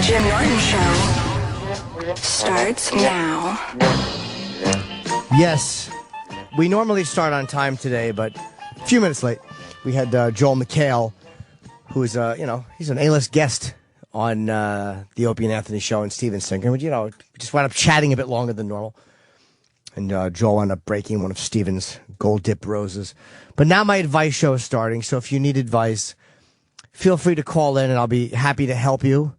Jim Norton Show starts now. Yes, we normally start on time today, but a few minutes late. We had Joel McHale, who's he's an A-list guest on the Opie and Anthony Show and Steven Singer. We just wound up chatting a bit longer than normal. And Joel wound up breaking one of Steven's gold dip roses. But now my advice show is starting, so if you need advice, feel free to call in and I'll be happy to help you.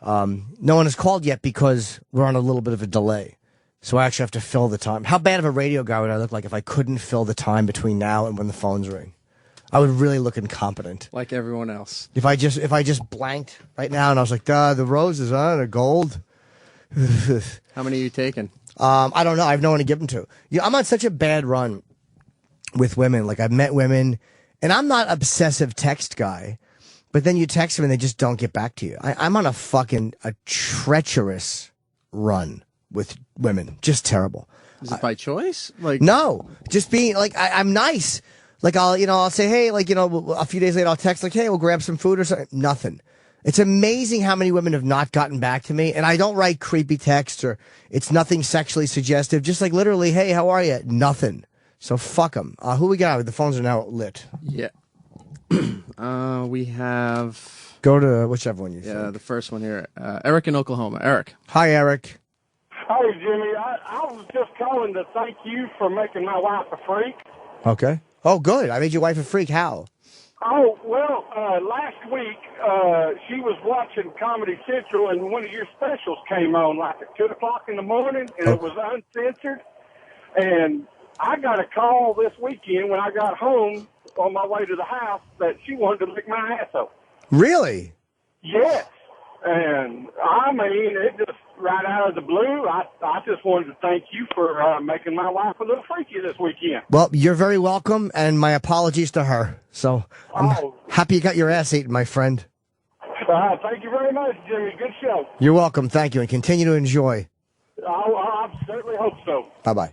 No one has called yet because we're on a little bit of a delay. So I actually have to fill the time. How bad of a radio guy would I look like if I couldn't fill the time between now and when the phones ring? I would really look incompetent. Like everyone else. If I just blanked right now and I was like, the roses, they're gold. How many are you taking? I don't know. I have no one to give them to. I'm on such a bad run with women. Like, I've met women, and I'm not obsessive text guy, but then you text them and they just don't get back to you. I'm on a treacherous run with women. Just terrible. Is it by choice? No, just being like, I'm nice. Like, I'll say, hey, a few days later I'll text like, hey, we'll grab some food or something. Nothing. It's amazing how many women have not gotten back to me. And I don't write creepy texts or it's nothing sexually suggestive. Just like literally, hey, how are you? Nothing. So fuck them. Who we got? The phones are now lit. Yeah. We have... Go to whichever one you think. Yeah, the first one here. Eric in Oklahoma. Eric. Hi, Eric. Hi, Jimmy. I was just calling to thank you for making my wife a freak. Okay. Oh, good. I made your wife a freak. How? Oh, well, last week, she was watching Comedy Central, and one of your specials came on, like at 2 o'clock in the morning, and It was uncensored. And I got a call this weekend when I got home on my way to the house that she wanted to lick my asshole. Really? Yes. And, I mean, it just right out of the blue. I just wanted to thank you for making my wife a little freaky this weekend. Well, you're very welcome, and my apologies to her. So I'm happy you got your ass eaten, my friend. Thank you very much, Jimmy. Good show. You're welcome. Thank you, and continue to enjoy. I certainly hope so. Bye-bye.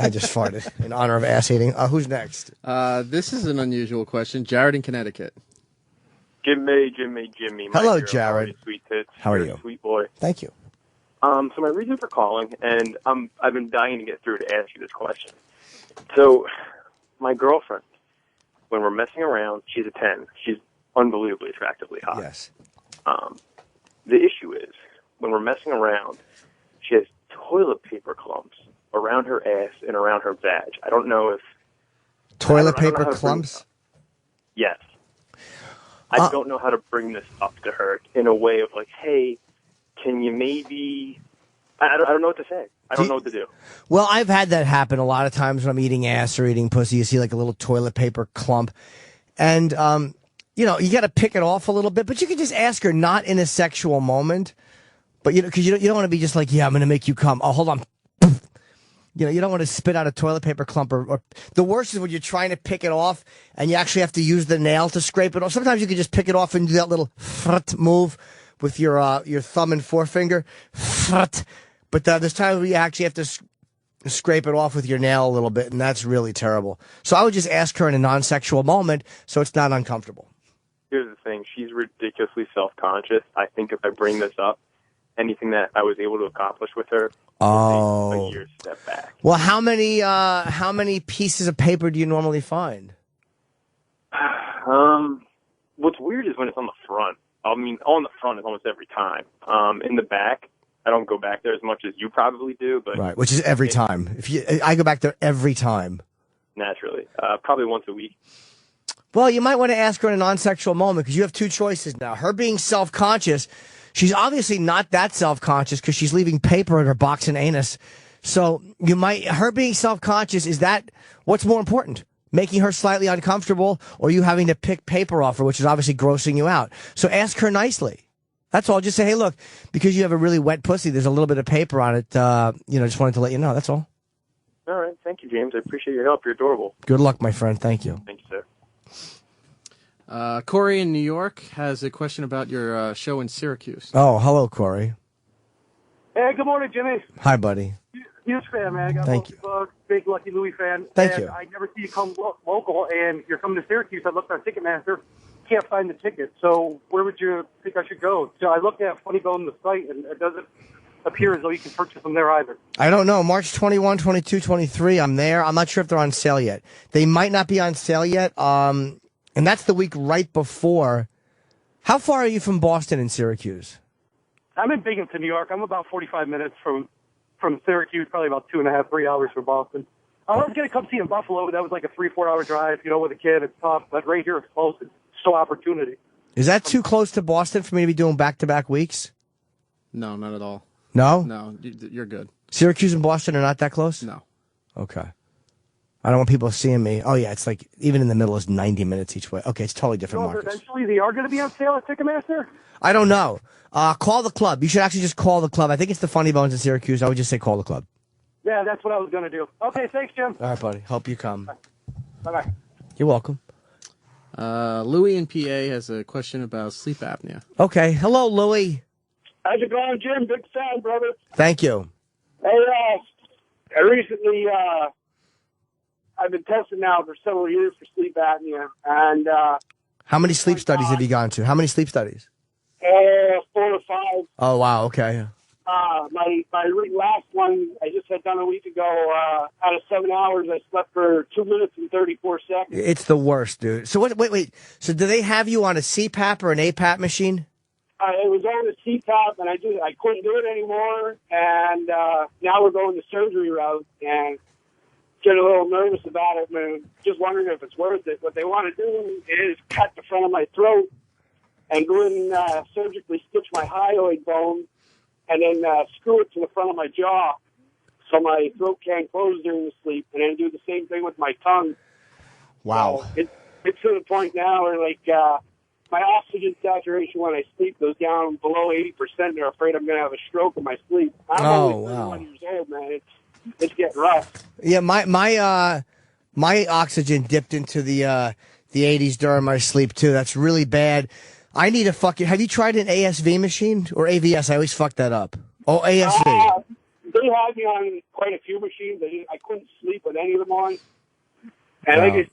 I just farted in honor of ass eating. Who's next? This is an unusual question. Jared in Connecticut. Jimmy. Hello, Jared. Sweet tits. How are you? Sweet boy. Thank you. So my reason for calling, and I've been dying to get through to ask you this question. So, my girlfriend, when we're messing around, she's a 10. She's unbelievably attractively hot. Yes. The issue is, when we're messing around, she has toilet paper clumps around her ass and around her vag. I don't know if... Toilet paper clumps? Yes. I don't know how to bring this up to her in a way of like, hey, can you maybe... I don't know what to say. I don't know what to do. Well, I've had that happen a lot of times when I'm eating ass or eating pussy. You see like a little toilet paper clump. And, you got to pick it off a little bit. But you can just ask her, not in a sexual moment. But, because you don't want to be just like, yeah, I'm going to make you come. Oh, hold on. You don't want to spit out a toilet paper clump. Or the worst is when you're trying to pick it off and you actually have to use the nail to scrape it off. Sometimes you can just pick it off and do that little move with your thumb and forefinger. But there's times where you actually have to scrape it off with your nail a little bit, and that's really terrible. So I would just ask her in a non-sexual moment so it's not uncomfortable. Here's the thing. She's ridiculously self-conscious. I think if I bring this up, anything that I was able to accomplish with her, a year step back. Well, how many pieces of paper do you normally find? What's weird is when it's on the front. I mean, on the front is almost every time. In the back, I don't go back there as much as you probably do, but right, which is every time. I go back there every time. Naturally, probably once a week. Well, you might want to ask her in a non-sexual moment because you have two choices now. Her being self-conscious. She's obviously not that self-conscious because she's leaving paper in her box and anus. So her being self-conscious, is that what's more important? Making her slightly uncomfortable or you having to pick paper off her, which is obviously grossing you out. So ask her nicely. That's all. Just say, hey, look, because you have a really wet pussy, there's a little bit of paper on it. Just wanted to let you know. That's all. All right. Thank you, James. I appreciate your help. You're adorable. Good luck, my friend. Thank you. Thank you, sir. Corey in New York has a question about your show in Syracuse. Oh, hello, Corey. Hey, good morning, Jimmy. Hi, buddy. Huge fan, man. I got Thank you. Big Lucky Louie fan. Thank you. I never see you come local, and you're coming to Syracuse. I looked on Ticketmaster. can't find the ticket. So where would you think I should go? So I looked at Funny Bone, the site, and it doesn't appear as though you can purchase them there either. I don't know. March 21, 22, 23, I'm there. I'm not sure if they're on sale yet. They might not be on sale yet. And that's the week right before. How far are you from Boston and Syracuse? I'm in Binghamton, New York. I'm about 45 minutes from Syracuse, probably about 2.5, 3 hours from Boston. I was going to come see in Buffalo. That was like a 3-4 hour drive, with a kid. It's tough. But right here, it's close. It's still opportunity. Is that too close to Boston for me to be doing back-to-back weeks? No, not at all. No? No, you're good. Syracuse and Boston are not that close? No. Okay. I don't want people seeing me. Oh, yeah, it's like, even in the middle is 90 minutes each way. Okay, it's totally different markets. Eventually, they are going to be on sale at Ticketmaster? I don't know. Call the club. You should actually just call the club. I think it's the Funny Bones in Syracuse. I would just say call the club. Yeah, that's what I was going to do. Okay, thanks, Jim. All right, buddy. Hope you come. Bye-bye. You're welcome. Louis in PA has a question about sleep apnea. Okay. Hello, Louis. How's it going, Jim? Big fan, brother. Thank you. Hey, I recently, I've been testing now for several years for sleep apnea, and How many sleep studies have you gone to? How many sleep studies? 4 or 5. Oh, wow. Okay. My last one I just had done a week ago. Out of 7 hours, I slept for 2 minutes and 34 seconds. It's the worst, dude. So wait. So do they have you on a CPAP or an APAP machine? It was on the CPAP, and I couldn't do it anymore. And now we're going the surgery route, and getting a little nervous about it. Man, just wondering if it's worth it. What they want to do is cut the front of my throat and go in surgically stitch my hyoid bone, and then screw it to the front of my jaw so my throat can't close during the sleep, and then do the same thing with my tongue. Wow. So it's to the point now where, like, my oxygen saturation when I sleep goes down below 80%. They're afraid I'm going to have a stroke in my sleep. I'm only 31 years old, man. It's getting rough. Yeah, my oxygen dipped into the 80s during my sleep, too. That's really bad. I need a fucking... Have you tried an ASV machine? Or AVS? I always fuck that up. Oh, ASV. They had me on quite a few machines. I couldn't sleep with any of them on. And I guess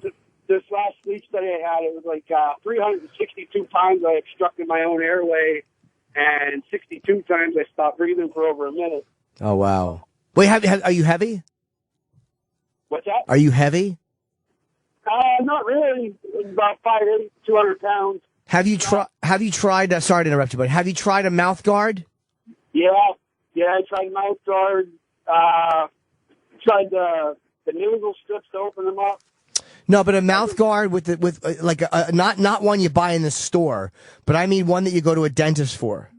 this last sleep study I had, it was like 362 times I obstructed my own airway, and 62 times I stopped breathing for over a minute. Oh, wow. Wait, are you heavy? What's that? Are you heavy? Not really. About 5'8", 200 pounds. Have you tried, sorry to interrupt you, but have you tried a mouth guard? Yeah, I tried mouth guard. Tried the nasal strips to open them up. No, but a mouth guard with not one you buy in the store, but I mean one that you go to a dentist for.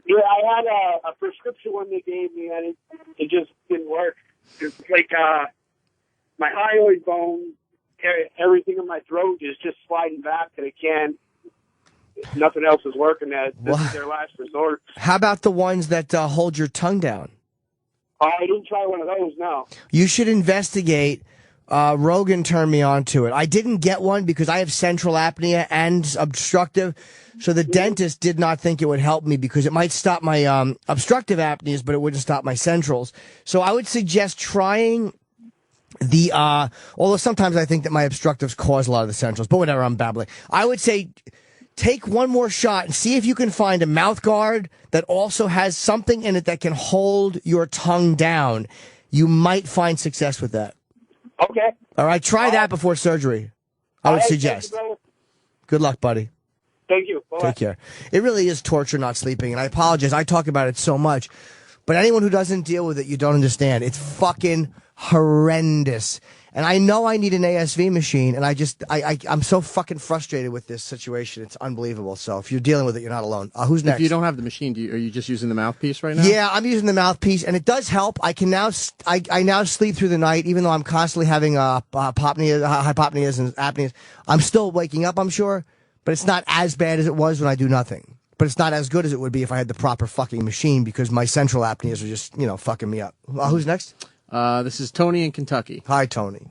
Yeah, I had a prescription one they gave me, and it just didn't work. It's like my hyoid bone, everything in my throat is just sliding back, and it can't. Nothing else is working. This is their last resort. How about the ones that hold your tongue down? I didn't try one of those, no. You should investigate. Rogan turned me on to it. I didn't get one because I have central apnea and obstructive. So the dentist did not think it would help me because it might stop my obstructive apneas, but it wouldn't stop my centrals. So I would suggest trying the, although sometimes I think that my obstructives cause a lot of the centrals, but whatever, I'm babbling. I would say take one more shot and see if you can find a mouth guard that also has something in it that can hold your tongue down. You might find success with that. Okay. All right, try that before surgery. I would suggest. Good luck, buddy. Thank you. Bye-bye. Take care. It really is torture not sleeping, and I apologize. I talk about it so much, but anyone who doesn't deal with it, you don't understand. It's fucking horrendous. And I know I need an ASV machine, and I'm so fucking frustrated with this situation. It's unbelievable. So if you're dealing with it, you're not alone. Who's next? If you don't have the machine, are you just using the mouthpiece right now? Yeah, I'm using the mouthpiece, and it does help. I can now I now sleep through the night, even though I'm constantly having hypopneas and apneas. I'm still waking up, I'm sure, but it's not as bad as it was when I do nothing. But it's not as good as it would be if I had the proper fucking machine because my central apneas are just, fucking me up. Who's next? This is Tony in Kentucky. Hi, Tony.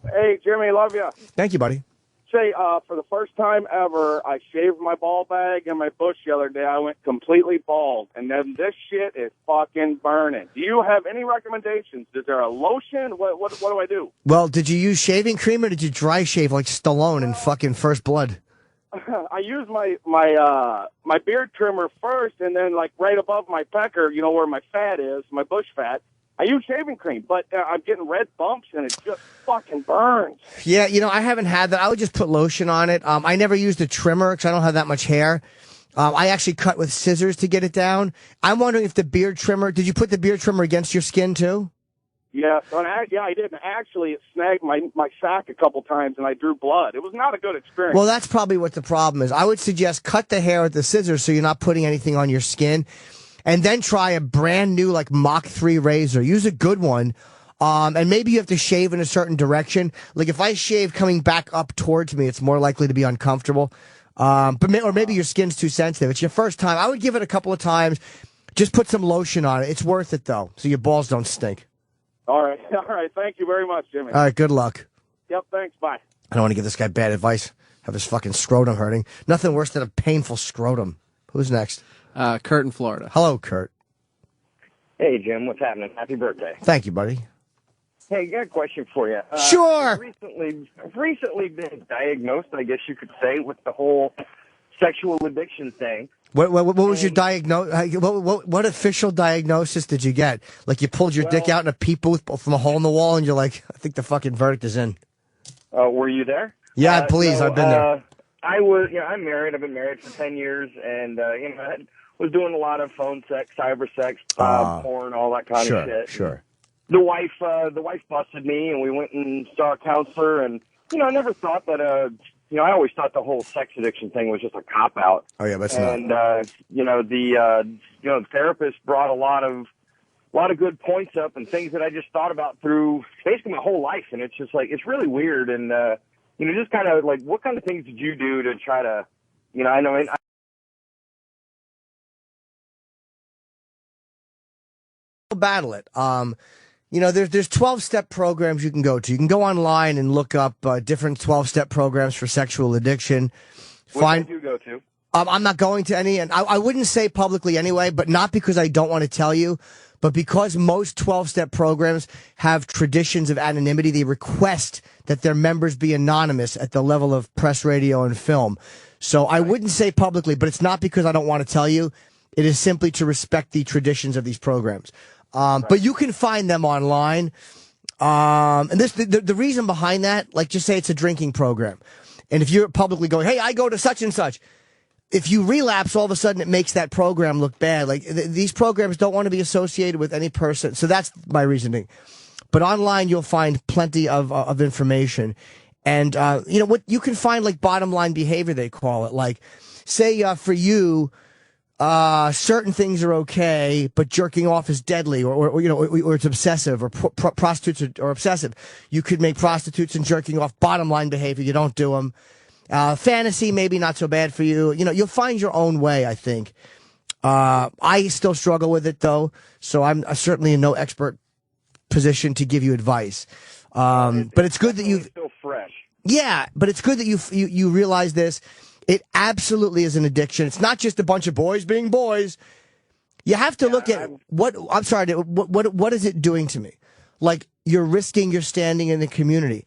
Hey, Jimmy, love you. Thank you, buddy. Say, for the first time ever, I shaved my ball bag and my bush the other day. I went completely bald, and then this shit is fucking burning. Do you have any recommendations? Is there a lotion? What do I do? Well, did you use shaving cream or did you dry shave like Stallone in fucking First Blood? I use my beard trimmer first, and then like right above my pecker, you know where my fat is, my bush fat. I use shaving cream, but I'm getting red bumps, and it just fucking burns. Yeah, I haven't had that. I would just put lotion on it. I never used a trimmer because I don't have that much hair. I actually cut with scissors to get it down. I'm wondering if the beard trimmer, did you put the beard trimmer against your skin too? Yeah, I did. And actually, it snagged my sack a couple times, and I drew blood. It was not a good experience. Well, that's probably what the problem is. I would suggest cut the hair with the scissors so you're not putting anything on your skin. And then try a brand new, like, Mach 3 razor. Use a good one. And maybe you have to shave in a certain direction. Like, if I shave coming back up towards me, it's more likely to be uncomfortable. Or maybe your skin's too sensitive. It's your first time. I would give it a couple of times. Just put some lotion on it. It's worth it, though, so your balls don't stink. All right. Thank you very much, Jimmy. All right, good luck. Yep, thanks. Bye. I don't want to give this guy bad advice. Have his fucking scrotum hurting. Nothing worse than a painful scrotum. Who's next? Kurt in Florida. Hello, Kurt. Hey, Jim. What's happening? Happy birthday. Thank you, buddy. Hey, got a question for you. Sure. I've recently been diagnosed, I guess you could say, with the whole sexual addiction thing. What was your diagnosis? What official diagnosis did you get? Like you pulled your dick out in a peep booth from a hole in the wall, and you're like, I think the fucking verdict is in. Were you there? Yeah, please. I've been there. I'm married. I've been married for 10 years, and I was doing a lot of phone sex, cyber sex, porn, all that kind of shit. Sure. The wife busted me, and we went and saw a counselor, and I never thought that I always thought the whole sex addiction thing was just a cop out. Oh yeah, that's and, not. The therapist brought a lot of good points up and things that I just thought about through basically my whole life, and it's just like it's really weird, and just kind of like what kind of things did you do to try to, I know. Battle it. There's 12-step programs you can go to. You can go online and look up different 12-step programs for sexual addiction. What do you go to? I'm not going to any, and I wouldn't say publicly anyway, but not because I don't want to tell you, but because most 12-step programs have traditions of anonymity. They request that their members be anonymous at the level of press, radio, and film. So I wouldn't say publicly, but it's not because I don't want to tell you. It is simply to respect the traditions of these programs. But you can find them online. And the reason behind that, like just say it's a drinking program. And if you're publicly going, hey, I go to such and such. If you relapse, all of a sudden it makes that program look bad. Like these programs don't want to be associated with any person. So that's my reasoning. But online you'll find plenty of information. And, what you can find like bottom line behavior, they call it. Like say, for you, certain things are okay, but jerking off is deadly, or it's obsessive, or prostitutes are obsessive. You could make prostitutes and jerking off bottom line behavior. You don't do them. Fantasy, maybe not so bad for you. You'll find your own way, I think. I still struggle with it though, so I'm certainly in no expert position to give you advice. But it's good that you've still fresh. Yeah, but it's good that you realize this. It absolutely is an addiction. It's not just a bunch of boys being boys. You have to look at what is it doing to me? Like you're risking your standing in the community.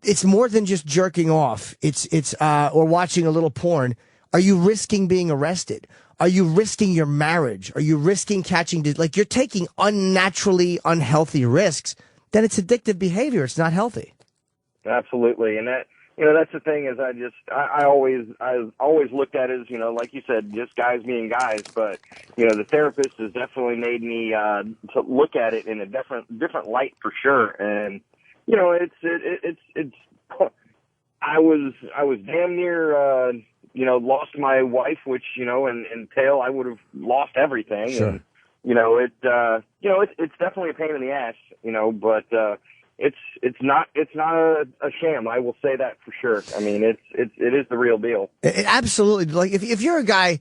It's more than just jerking off. It's or watching a little porn. Are you risking being arrested? Are you risking your marriage? Are you risking catching, like you're taking unnaturally unhealthy risks? Then it's addictive behavior. It's not healthy. Absolutely. And that, that's the thing is I always looked at it as, like you said, just guys being guys. But, the therapist has definitely made me to look at it in a different light for sure. And, I was damn near, lost my wife, which, in tail, I would have lost everything. Sure. And, it's definitely a pain in the ass, but, it's not a sham. I will say that for sure. I mean, it is the real deal. Absolutely. Like if you're a guy,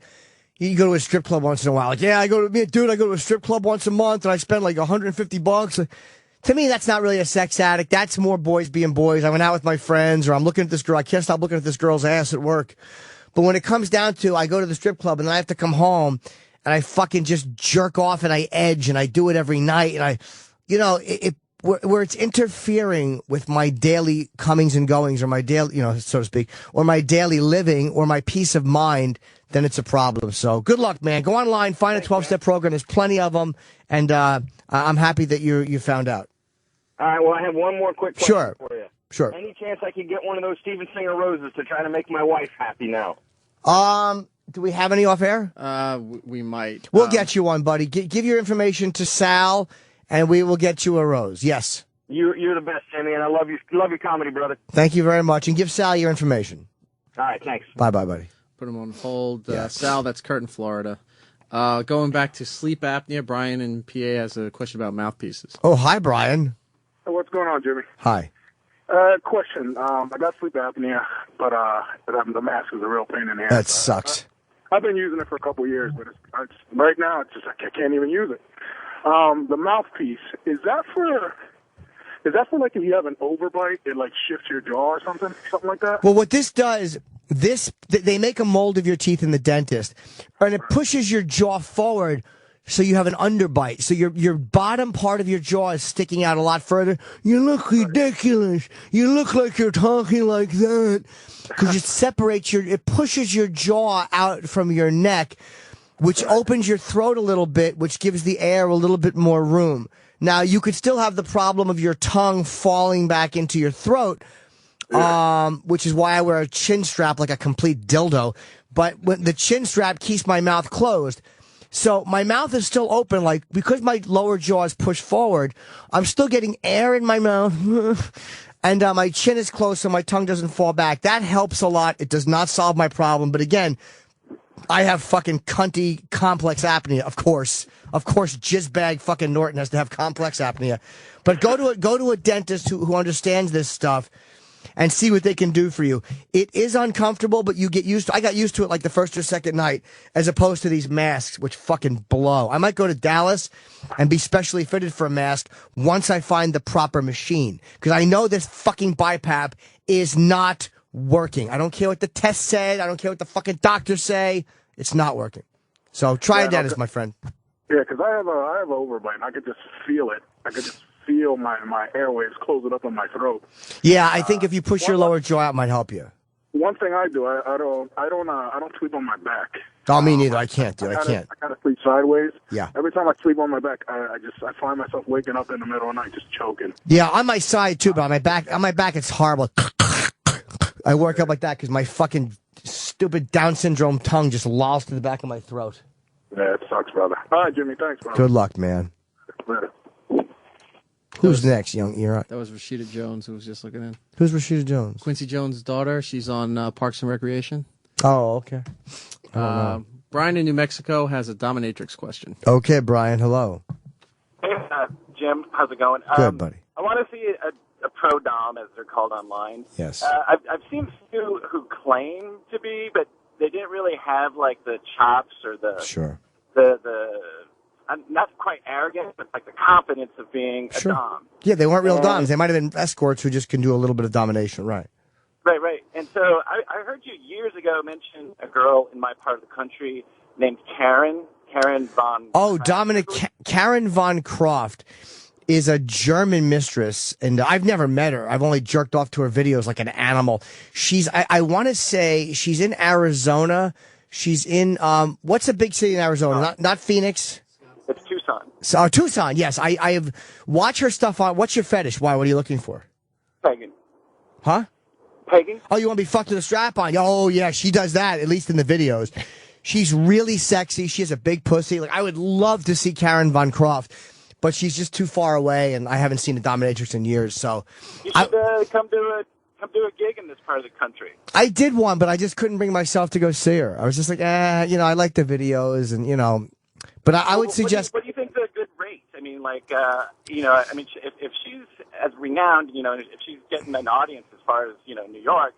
you go to a strip club once in a while. Like, yeah, I go to a strip club once a month and I spend like $150. To me, that's not really a sex addict. That's more boys being boys. I went out with my friends, or I'm looking at this girl. I can't stop looking at this girl's ass at work. But when it comes down to, I go to the strip club and then I have to come home and I fucking just jerk off and I edge and I do it every night. And where it's interfering with my daily comings and goings, or my daily, so to speak, or my daily living, or my peace of mind, then it's a problem. So good luck, man. Go online, find a 12-step program. There's plenty of them, and I'm happy that you found out. All right, well, I have one more quick question for you. Sure. Any chance I could get one of those Steven Singer roses to try to make my wife happy now? Do we have any off air? We might. We'll get you one, buddy. Give your information to Sal, and we will get you a rose. Yes. You're the best, Jimmy, and I love your comedy, brother. Thank you very much, and give Sal your information. All right, thanks. Bye-bye, buddy. Put him on hold. Sal, that's Kurt in Florida. Going back to sleep apnea, Brian in PA has a question about mouthpieces. Oh, hi, Brian. What's going on, Jimmy? Hi. Question. I got sleep apnea, but the mask is a real pain in the ass. That sucks. I've been using it for a couple of years, but it's right now it's just I can't even use it. The mouthpiece, is that for like if you have an overbite, it like shifts your jaw or something like that? Well, what this does, they make a mold of your teeth in the dentist, and it pushes your jaw forward. So you have an underbite. So your bottom part of your jaw is sticking out a lot further. You look ridiculous. You look like you're talking like that. Because it pushes your jaw out from your neck, which opens your throat a little bit, which gives the air a little bit more room. Now, you could still have the problem of your tongue falling back into your throat, which is why I wear a chin strap like a complete dildo. But when the chin strap keeps my mouth closed. So my mouth is still open, like, because my lower jaw is pushed forward, I'm still getting air in my mouth, and my chin is closed so my tongue doesn't fall back. That helps a lot. It does not solve my problem, but again, I have fucking cunty complex apnea, of course. Of course, jizzbag fucking Norton has to have complex apnea. But go to a dentist who understands this stuff, and see what they can do for you. It is uncomfortable, but you get used to. I got used to it like the first or second night, as opposed to these masks, which fucking blow. I might go to Dallas and be specially fitted for a mask once I find the proper machine, because I know this fucking BiPAP is not working. I don't care what the test said. I don't care what the fucking doctors say. It's not working. So try a dentist, my friend. Yeah, because I have an overbite, and I could just feel it. I could just feel my airwaves closing up in my throat. Yeah, I think if you push your lower jaw out, it might help you. One thing I do, I don't sleep on my back. Oh, me neither. I can't, dude. I can't. I gotta sleep sideways. Yeah. Every time I sleep on my back, I find myself waking up in the middle of the night just choking. Yeah, on my side too, but on my back it's horrible. I work up like that because my fucking stupid Down syndrome tongue just lolls to the back of my throat. Yeah, it sucks, brother. All right, Jimmy, thanks, brother. Good luck, man. Later. Who's next, young Era? That was Rashida Jones, who was just looking in. Who's Rashida Jones? Quincy Jones' daughter. She's on Parks and Recreation. Oh, okay. I don't know. Brian in New Mexico has a dominatrix question. Okay, Brian. Hello. Hey, Jim. How's it going? Good, buddy. I want to see a pro dom, as they're called online. Yes. I've seen few who claim to be, but they didn't really have like the chops or the not quite arrogant, but like the confidence of being a dom. Yeah, they weren't real doms. They might have been escorts who just can do a little bit of domination, right? Right. And so I heard you years ago mention a girl in my part of the country named Karen von. Oh, Karen von Croft is a German mistress, and I've never met her. I've only jerked off to her videos like an animal. I want to say she's in Arizona. She's in, what's a big city in Arizona? Not Phoenix? It's Tucson. So, Tucson, yes. I have watched her stuff on, what's your fetish? Why? What are you looking for? Pagan. Huh? Pagan? Oh, you want to be fucked to the strap on? Oh, yeah, she does that, at least in the videos. She's really sexy. She has a big pussy. Like, I would love to see Karen von Croft, but she's just too far away, and I haven't seen a dominatrix in years, so. You should come do a gig in this part of the country. I did one, but I just couldn't bring myself to go see her. I was just like, I like the videos, and, but I would suggest. What do you think is a good rate? I mean, if she's as renowned, if she's getting an audience as far as, New York,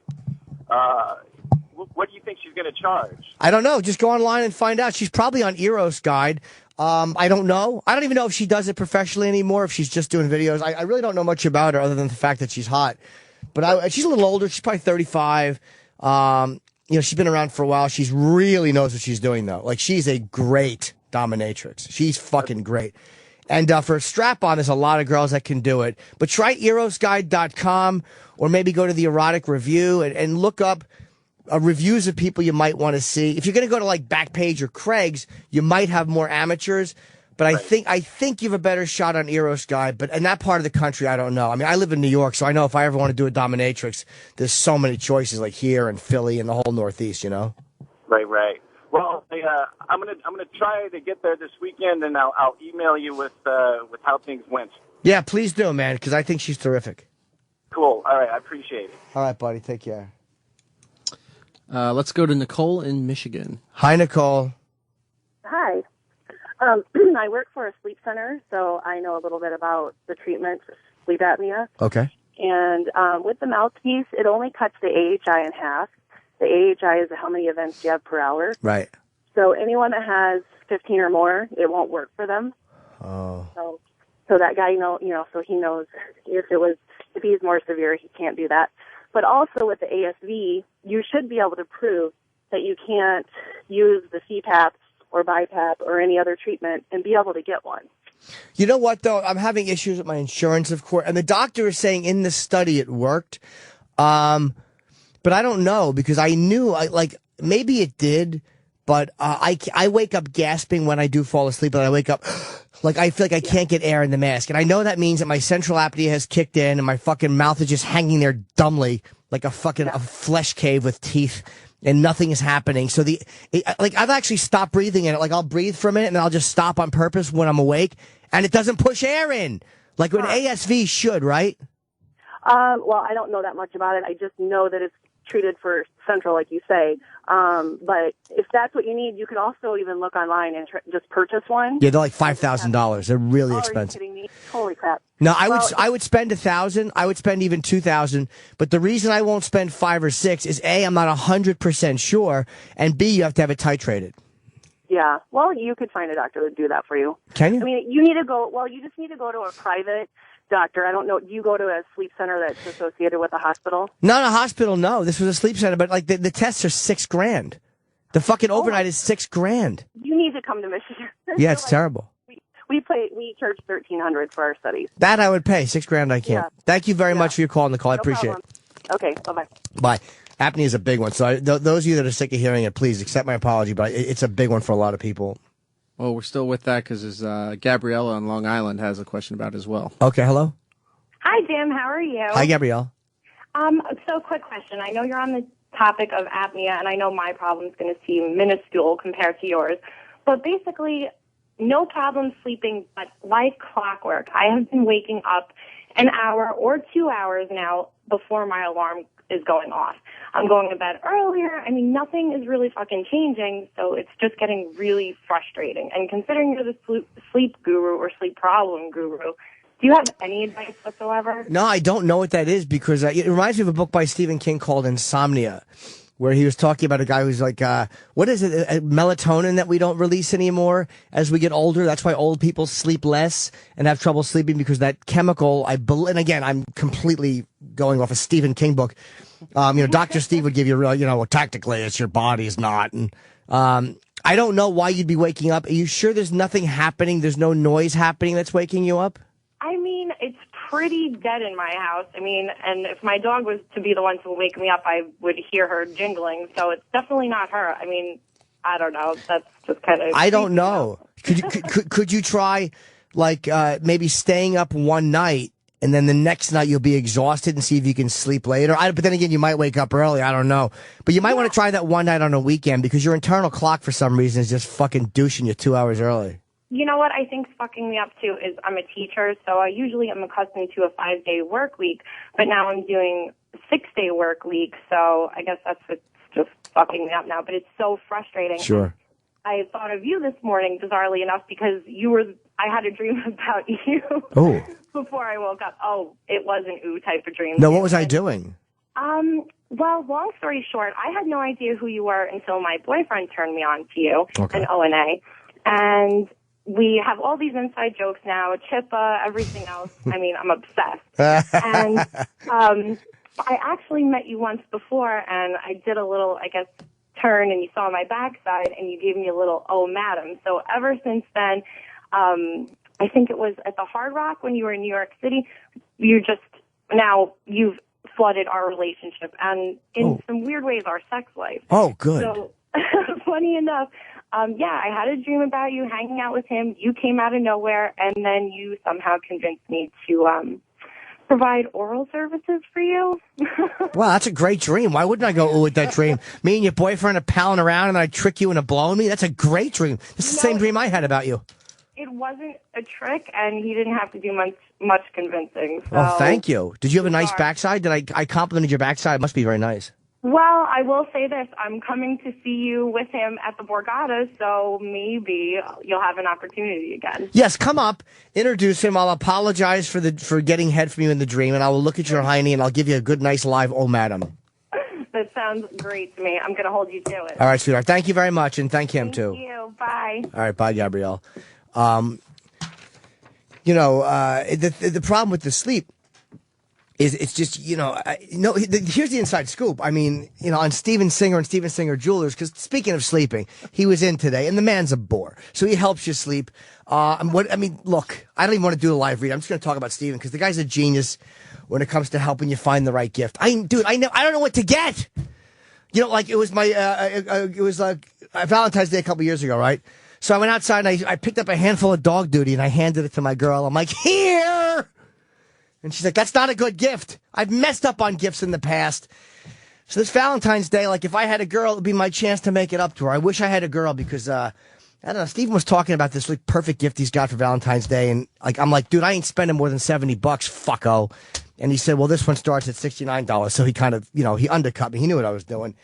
what do you think she's going to charge? I don't know. Just go online and find out. She's probably on Eros Guide. I don't know. I don't even know if she does it professionally anymore, if she's just doing videos. I really don't know much about her other than the fact that she's hot. But she's a little older. She's probably 35. She's been around for a while. She really knows what she's doing, though. Like, she's a great dominatrix. She's fucking great. And for a strap-on, there's a lot of girls that can do it. But try erosguide.com or maybe go to the erotic review and look up reviews of people you might want to see. If you're going to go to like Backpage or Craig's, you might have more amateurs. But I think you have a better shot on Eros Guide. But in that part of the country, I don't know. I mean, I live in New York, so I know if I ever want to do a dominatrix, there's so many choices like here and Philly and the whole Northeast, you know? Right. Well, I'm gonna try to get there this weekend, and I'll email you with how things went. Yeah, please do, man, because I think she's terrific. Cool. All right, I appreciate it. All right, buddy, take care. Let's go to Nicole in Michigan. Hi, Nicole. Hi. I work for a sleep center, so I know a little bit about the treatment for sleep apnea. Okay. And with the mouthpiece, it only cuts the AHI in half. The AHI is how many events you have per hour. Right. So anyone that has 15 or more, it won't work for them. Oh. So that guy, so he knows if he's more severe, he can't do that. But also with the ASV, you should be able to prove that you can't use the CPAP or BiPAP or any other treatment and be able to get one. You know what, though? I'm having issues with my insurance, of course. And the doctor is saying in the study it worked. But I don't know because I knew, maybe it did, but I wake up gasping when I do fall asleep, and I wake up like I feel like I can't get air in the mask. And I know that means that my central apnea has kicked in and my fucking mouth is just hanging there dumbly like a flesh cave with teeth. And nothing is happening. So I've actually stopped breathing in it. Like I'll breathe for a minute and then I'll just stop on purpose when I'm awake, and it doesn't push air in like when ASV should, right? Well, I don't know that much about it. I just know that it's treated for central, like you say. But if that's what you need, you could also even look online and just purchase one. Yeah, they're like $5,000. They're really expensive. Are you kidding me? Holy crap! No, I would spend $1,000. I would spend even $2,000. But the reason I won't spend $5 or $6 is A, I'm not 100% sure, and B, you have to have it titrated. Yeah. Well, you could find a doctor to do that for you. Can you? I mean, you just need to go to a private doctor. I don't know. Do you go to a sleep center that's associated with a hospital? Not a hospital, no. This was a sleep center, but like the tests are $6,000. The fucking overnight is $6,000. You need to come to Michigan. Yeah, it's terrible. We charge $1,300 for our studies. That I would pay. $6,000 I can't. Yeah. Thank you very much for your call, Nicole. I appreciate problem. it. Okay, bye-bye. Bye. Apnea is a big one. So those of you that are sick of hearing it, please accept my apology, but it's a big one for a lot of people. Well, we're still with that because Gabriella on Long Island has a question about it as well. Okay, hello? Hi, Jim. How are you? Hi, Gabrielle. So quick question. I know you're on the topic of apnea, and I know my problem is going to seem minuscule compared to yours. But basically, no problem sleeping, but like clockwork. I have been waking up an hour or 2 hours now before my alarm is going off. I'm going to bed earlier. I mean, nothing is really fucking changing, so it's just getting really frustrating. And considering you're the sleep guru or sleep problem guru, do you have any advice whatsoever? No, I don't know what that is because it reminds me of a book by Stephen King called Insomnia, where he was talking about a guy who's like, what is it, melatonin that we don't release anymore as we get older? That's why old people sleep less and have trouble sleeping because that chemical, and again, I'm completely going off a Stephen King book. Dr. Steve would give you real, tactically it's your body's not. And I don't know why you'd be waking up. Are you sure there's nothing happening? There's no noise happening that's waking you up? I mean, it's pretty dead in my house. I mean, and if my dog was to be the one to wake me up, I would hear her jingling. So it's definitely not her. I mean, I don't know. That's just kind of. I don't know. Could you try, maybe staying up one night and then the next night you'll be exhausted and see if you can sleep later? But then again, you might wake up early. I don't know. But you might want to try that one night on a weekend because your internal clock for some reason is just fucking douching you 2 hours early. You know what I think's fucking me up too is I'm a teacher, so I usually am accustomed to a 5-day work week, but now I'm doing a 6-day work week, so I guess that's what's just fucking me up now. But it's so frustrating. Sure. I thought of you this morning, bizarrely enough, because I had a dream about you before I woke up. Oh, it was an ooh type of dream. No, what was I doing? Well, long story short, I had no idea who you were until my boyfriend turned me on to you, an ONA, and we have all these inside jokes now, Chippa, everything else. I mean, I'm obsessed. And I actually met you once before, and I did a little, turn, and you saw my backside, and you gave me a little, oh, madam. So ever since then, I think it was at the Hard Rock when you were in New York City. You've flooded our relationship and in some weird ways our sex life. Oh, good. So, funny enough, I had a dream about you hanging out with him. You came out of nowhere, and then you somehow convinced me to provide oral services for you. Wow, that's a great dream. Why wouldn't I go with that dream? Me and your boyfriend are palling around, and I trick you into blowing me? That's a great dream. This is the same dream I had about you. It wasn't a trick, and he didn't have to do much convincing. So. Well, thank you. Did you have a nice backside? Did I complimented your backside? It must be very nice. Well, I will say this. I'm coming to see you with him at the Borgata, so maybe you'll have an opportunity again. Yes, come up, introduce him. I'll apologize for getting head from you in the dream, and I will look at your hiney, and I'll give you a good, nice live, oh, madam. That sounds great to me. I'm going to hold you to it. All right, sweetheart. Thank you very much, and thank him, too. Thank you. Bye. All right, bye, Gabrielle. The problem with the sleep is it's just, here's the inside scoop. I mean, on Steven Singer and Steven Singer Jewelers, because speaking of sleeping, he was in today, and the man's a bore. So he helps you sleep. Look, I don't even want to do a live read. I'm just going to talk about Steven, because the guy's a genius when it comes to helping you find the right gift. I don't know what to get. It was Valentine's Day a couple years ago, right? So I went outside and I picked up a handful of dog duty and I handed it to my girl. I'm like, here! And she's like, that's not a good gift. I've messed up on gifts in the past. So this Valentine's Day, if I had a girl, it would be my chance to make it up to her. I wish I had a girl because, I don't know, Steven was talking about this perfect gift he's got for Valentine's Day. And I'm like, dude, I ain't spending more than $70, fucko. And he said, well, this one starts at $69. So he kind of, he undercut me. He knew what I was doing.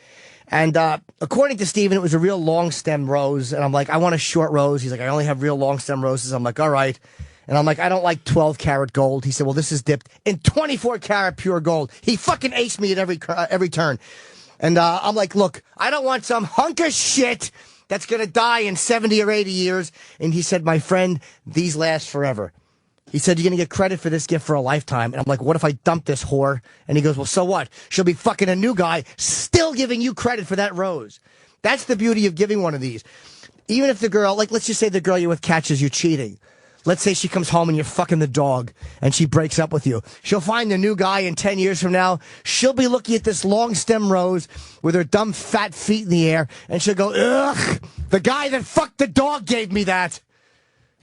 And according to Steven, it was a real long stem rose. And I'm like, I want a short rose. He's like, I only have real long stem roses. I'm like, all right. And I'm like, I don't like 12 karat gold. He said, well, this is dipped in 24 karat pure gold. He fucking aced me at every turn. And I'm like, look, I don't want some hunk of shit that's going to die in 70 or 80 years. And he said, my friend, these last forever. He said, you're going to get credit for this gift for a lifetime. And I'm like, what if I dump this whore? And he goes, well, so what? She'll be fucking a new guy, still giving you credit for that rose. That's the beauty of giving one of these. Even if the girl, let's just say the girl you're with catches you cheating. Let's say she comes home and you're fucking the dog and she breaks up with you. She'll find the new guy in 10 years from now. She'll be looking at this long stem rose with her dumb fat feet in the air. And she'll go, ugh, the guy that fucked the dog gave me that.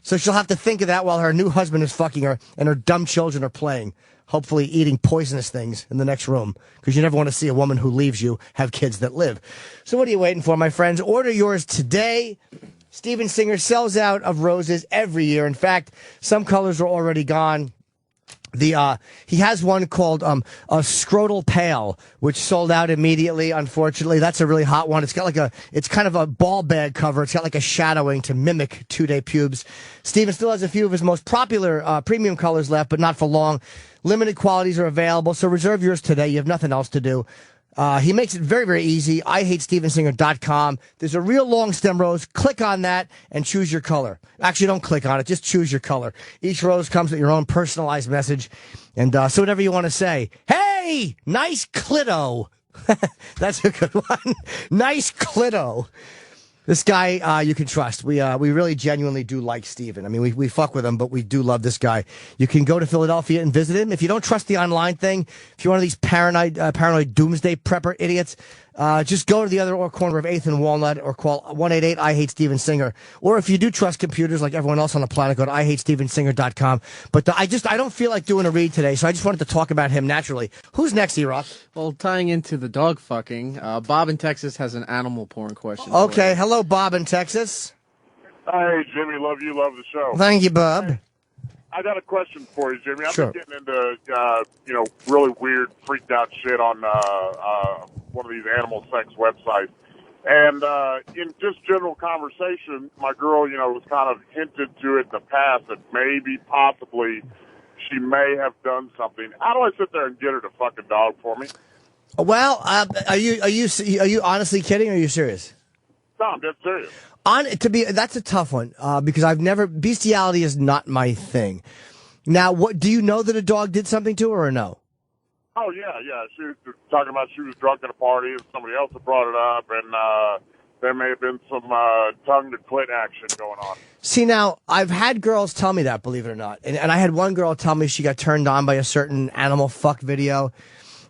So she'll have to think of that while her new husband is fucking her and her dumb children are playing, hopefully eating poisonous things in the next room, because you never want to see a woman who leaves you have kids that live. So what are you waiting for, my friends? Order yours today. Steven Singer sells out of roses every year. In fact, some colors are already gone. He has one called a scrotal pale, which sold out immediately. Unfortunately, that's a really hot one. It's got it's kind of a ball bag cover. It's got like a shadowing to mimic 2-day pubes. Steven still has a few of his most popular premium colors left, but not for long. Limited quantities are available, so reserve yours today. You have nothing else to do. He makes it very, very easy. IHateStevenSinger.com. There's a real long stem rose. Click on that and choose your color. Actually, don't click on it. Just choose your color. Each rose comes with your own personalized message. And so whatever you want to say. Hey, nice clito. That's a good one. Nice clito. This guy, you can trust. We really genuinely do like Steven. I mean, we fuck with him, but we do love this guy. You can go to Philadelphia and visit him. If you don't trust the online thing, if you're one of these paranoid doomsday prepper idiots, just go to the other corner of 8th and Walnut or call 1-888-I-HATE-STEVEN-SINGER. Or if you do trust computers like everyone else on the planet, go to IHateStevenSinger.com. But I don't feel like doing a read today, so I just wanted to talk about him naturally. Who's next, E-Rock? Well, tying into the dog fucking, Bob in Texas has an animal porn question. Okay, hello, Bob in Texas. Hey, Jimmy, love you, love the show. Thank you, Bob. I got a question for you, Jimmy. I've Sure. been getting into, really weird, freaked out shit on one of these animal sex websites. And in just general conversation, my girl, was kind of hinted to it in the past that maybe, possibly, she may have done something. How do I sit there and get her to fuck a dog for me? Well, are you honestly kidding or are you serious? No, I'm dead serious. That's a tough one because bestiality is not my thing. Now, do you know that a dog did something to her or no? Oh, yeah. She was talking about she was drunk at a party and somebody else had brought it up. And, there may have been some tongue to clit action going on. See, now, I've had girls tell me that, believe it or not. And I had one girl tell me she got turned on by a certain animal fuck video.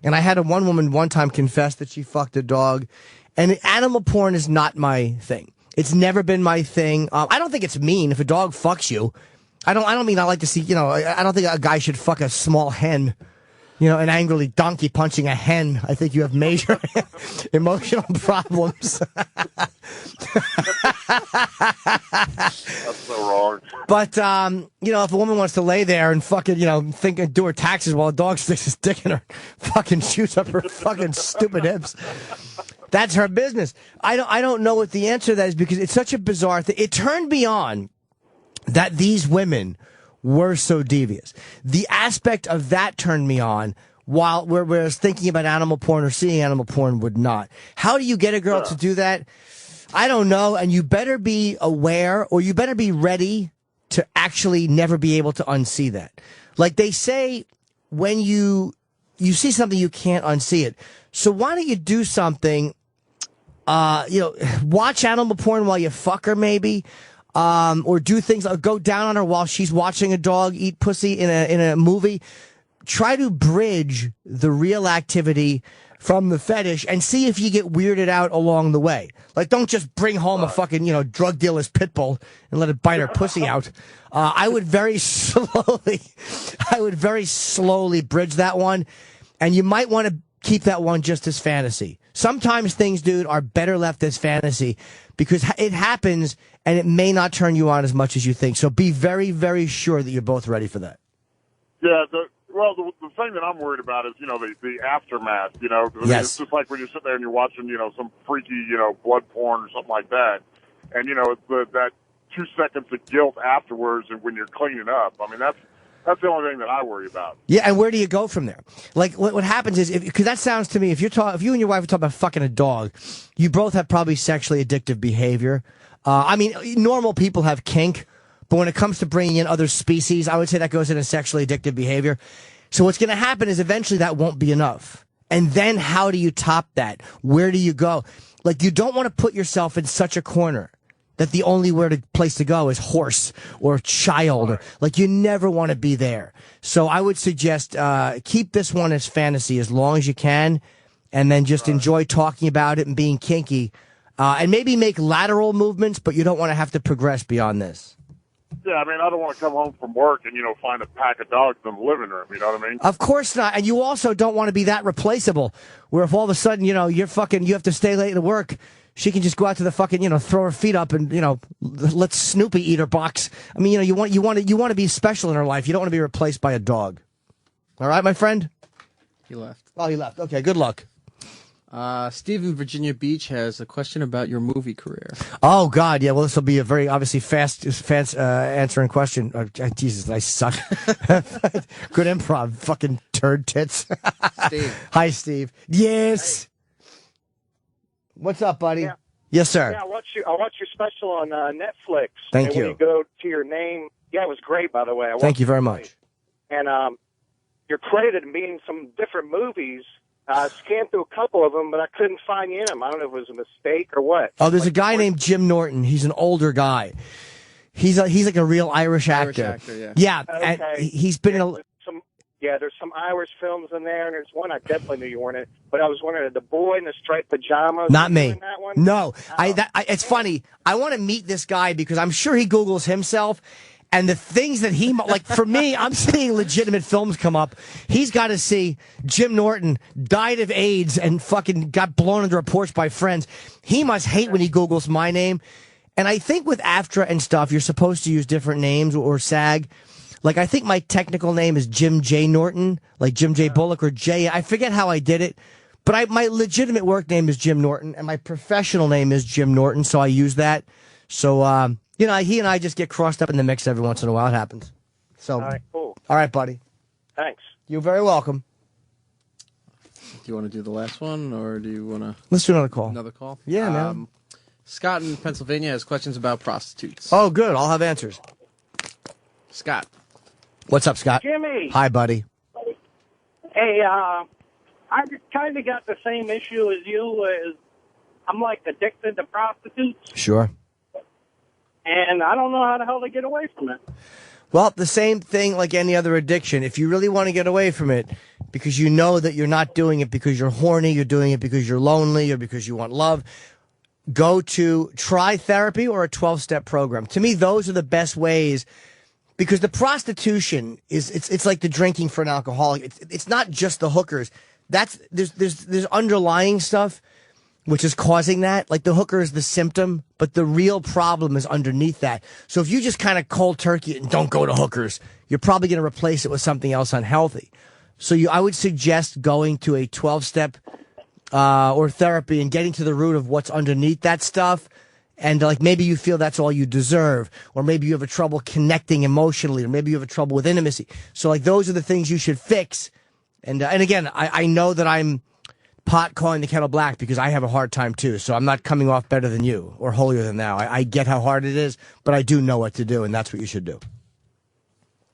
And I had one woman one time confess that she fucked a dog. And animal porn is not my thing. It's never been my thing. I don't think it's mean if a dog fucks you. I don't mean I like to see, I don't think a guy should fuck a small hen. An angrily donkey punching a hen. I think you have major emotional problems. That's so wrong. But, if a woman wants to lay there and fucking, do her taxes while a dog sticks his dick in her, fucking shoots up her fucking stupid hips, that's her business. I don't know what the answer to that is because it's such a bizarre thing. It turned me on that these women were so devious. The aspect of that turned me on, whereas thinking about animal porn or seeing animal porn would not. How do you get a girl to do that? I don't know, and you better be aware, or you better be ready to actually never be able to unsee that. Like they say, when you see something, you can't unsee it. So why don't you do something, watch animal porn while you fuck her maybe, or do things like go down on her while she's watching a dog eat pussy in a movie. Try to bridge the real activity from the fetish and see if you get weirded out along the way. Like, don't just bring home a fucking, drug dealer's pit bull and let it bite her pussy out. I would very slowly bridge that one. And you might want to keep that one just as fantasy. Sometimes things, dude, are better left as fantasy because it happens and it may not turn you on as much as you think. So be very, very sure that you're both ready for that. Yeah, the thing that I'm worried about is, the aftermath, I mean, Yes. It's just like when you sit there and you're watching, some freaky, blood porn or something like that. And, it's that 2 seconds of guilt afterwards and when you're cleaning up. I mean, that's the only thing that I worry about. Yeah, and where do you go from there? Like, what happens is, because that sounds to me, if you and your wife are talking about fucking a dog, you both have probably sexually addictive behavior. Normal people have kink, but when it comes to bringing in other species, I would say that goes into sexually addictive behavior. So what's going to happen is eventually that won't be enough. And then how do you top that? Where do you go? Like, you don't want to put yourself in such a corner that the only place to go is horse or child. Or, like, you never want to be there. So I would suggest keep this one as fantasy as long as you can, and then just enjoy talking about it and being kinky. And maybe make lateral movements, but you don't want to have to progress beyond this. Yeah, I mean, I don't want to come home from work and, find a pack of dogs in the living room, you know what I mean? Of course not. And you also don't want to be that replaceable, where if all of a sudden, you have to stay late to work, she can just go out to the fucking, throw her feet up and, let Snoopy eat her box. I mean, you want to be special in her life. You don't want to be replaced by a dog. All right, my friend? He left. Oh, he left. Okay, good luck. Steve in Virginia Beach has a question about your movie career. Oh, God, yeah. Well, this will be a very, obviously, fast answering question. Jesus, I suck. Good improv. Fucking turd tits. Steve. Hi, Steve. Yes. Hey. What's up, buddy? Yeah. Yes, sir. Yeah, I watched your special on Netflix. Thank you. When you go to your name, yeah, it was great, by the way. Thank you very much. And you're credited in being some different movies. I scanned through a couple of them, but I couldn't find you in them. I don't know if it was a mistake or what. Oh, there's a guy named Jim Norton. He's an older guy. He's like a real Irish actor. Yeah. Yeah, okay. And he's been in a... there's some Irish films in there, and there's one I definitely knew you weren't in. But I was wondering, the boy in the striped pajamas. Not me. In that one? No. It's funny. I want to meet this guy because I'm sure he Googles himself. And the things that like for me, I'm seeing legitimate films come up. He's got to see Jim Norton died of AIDS and fucking got blown under a porch by friends. He must hate when he Googles my name. And I think with AFTRA and stuff, you're supposed to use different names or SAG. Like, I think my technical name is Jim J. Norton, like Jim J. Bullock or J. I forget how I did it. But my legitimate work name is Jim Norton, and my professional name is Jim Norton, so I use that. So, he and I just get crossed up in the mix every once in a while. It happens. So, all right, cool. All right, buddy. Thanks. You're very welcome. Do you want to do the last one, or do you want to... Let's do another call. Another call? Yeah, man. Scott in Pennsylvania has questions about prostitutes. Oh, good. I'll have answers. Scott. What's up, Scott? Jimmy. Hi, buddy. Hey, I kind of got the same issue as you. I'm like addicted to prostitutes, Sure. and I don't know how the hell to get away from it. Well, the same thing like any other addiction. If you really want to get away from it, because you know that you're not doing it because you're horny, you're doing it because you're lonely or because you want love, try therapy or a 12-step program. To me, those are the best ways, because the prostitution it's like the drinking for an alcoholic. It's not just the hookers. There's underlying stuff which is causing that. Like the hooker is the symptom, but the real problem is underneath that. So if you just kind of cold turkey and don't go to hookers, you're probably going to replace it with something else unhealthy. So I would suggest going to a 12-step or therapy and getting to the root of what's underneath that stuff. And like maybe you feel that's all you deserve, or maybe you have a trouble connecting emotionally, or maybe you have a trouble with intimacy. So like those are the things you should fix. And again, I know that I'm pot calling the kettle black because I have a hard time too. So I'm not coming off better than you or holier than thou. I get how hard it is, but I do know what to do, and that's what you should do.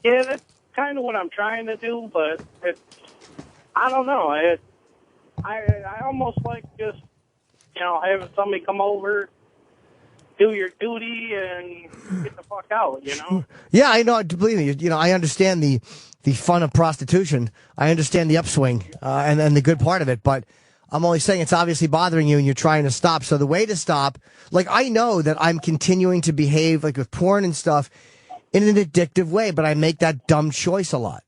Yeah, that's kind of what I'm trying to do, but I don't know. I almost like just, having somebody come over, do your duty, and get the fuck out, Yeah, I know. Believe me, I understand the fun of prostitution. I understand the upswing and the good part of it, but I'm only saying it's obviously bothering you and you're trying to stop. So the way to stop, like I know that I'm continuing to behave like with porn and stuff in an addictive way, but I make that dumb choice a lot.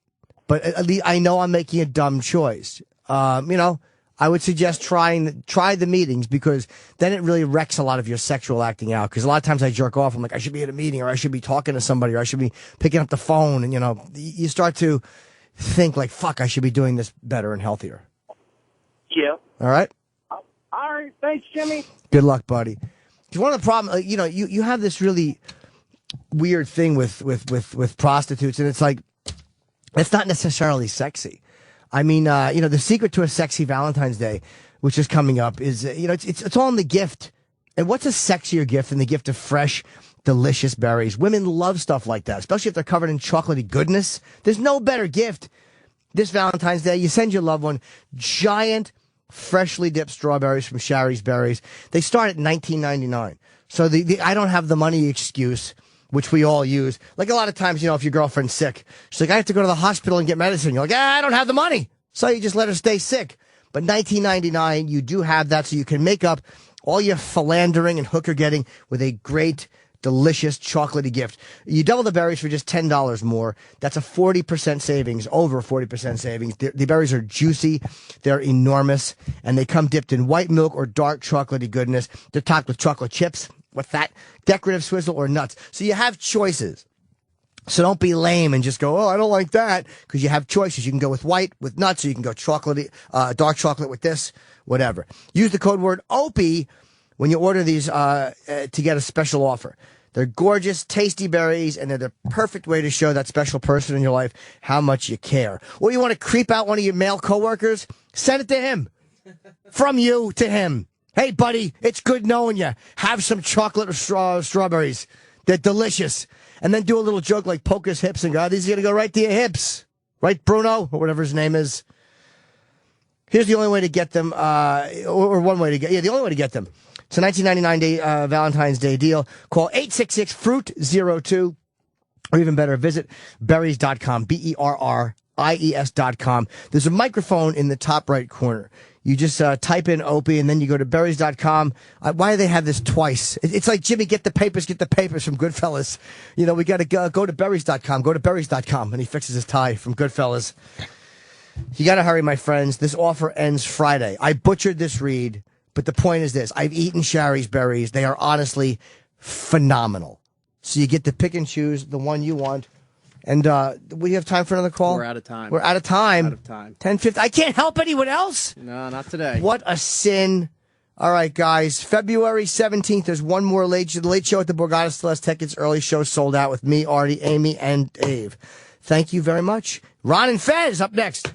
But at least I know I'm making a dumb choice. I would suggest try the meetings, because then it really wrecks a lot of your sexual acting out. Because a lot of times I jerk off. I'm like, I should be at a meeting, or I should be talking to somebody, or I should be picking up the phone. And, you start to think like, fuck, I should be doing this better and healthier. Yeah. All right? All right. Thanks, Jimmy. Good luck, buddy. Because one of the problems, you have this really weird thing with prostitutes, and it's like, it's not necessarily sexy. I mean, the secret to a sexy Valentine's Day, which is coming up, is, it's all in the gift. And what's a sexier gift than the gift of fresh, delicious berries? Women love stuff like that, especially if they're covered in chocolatey goodness. There's no better gift this Valentine's Day. You send your loved one giant, freshly dipped strawberries from Shari's Berries. They start at $19.99. So I don't have the money excuse, which we all use. Like a lot of times, if your girlfriend's sick, she's like, I have to go to the hospital and get medicine. You're like, I don't have the money. So you just let her stay sick. But $19.99, you do have that, so you can make up all your philandering and hooker getting with a great, delicious, chocolatey gift. You double the berries for just $10 more. That's a 40% savings, over 40% savings. The berries are juicy, they're enormous, and they come dipped in white milk or dark chocolatey goodness. They're topped with chocolate chips. What's that? Decorative swizzle or nuts. So you have choices. So don't be lame and just go, I don't like that, because you have choices. You can go with white, with nuts, or you can go chocolatey, dark chocolate with this, whatever. Use the code word OPIE when you order these to get a special offer. They're gorgeous, tasty berries, and they're the perfect way to show that special person in your life how much you care. Or you want to creep out one of your male coworkers? Send it to him. From you to him. Hey, buddy, it's good knowing you. Have some chocolate or strawberries. They're delicious. And then do a little joke like poke his hips and go, these are going to go right to your hips. Right, Bruno? Or whatever his name is. Here's the only way to get them, or one way to get, the only way to get them. It's a $19.99 Valentine's Day deal. Call 866-FRUIT-02. Or even better, visit berries.com, BERRIES.com. There's a microphone in the top right corner. You just type in Opie, and then you go to berries.com. Why do they have this twice? It's like, Jimmy, get the papers from Goodfellas. We got to go to berries.com. Go to berries.com. And he fixes his tie from Goodfellas. You got to hurry, my friends. This offer ends Friday. I butchered this read, but the point is this. I've eaten Shari's berries. They are honestly phenomenal. So you get to pick and choose the one you want. And we have time for another call? We're out of time. We're out of time. Out of time. 10:50. I can't help anyone else. No, not today. What a sin. All right, guys. February 17th, there's one more late show. The Late Show at the Borgata still has tickets. Early show sold out with me, Artie, Amy, and Dave. Thank you very much. Ron and Fez up next.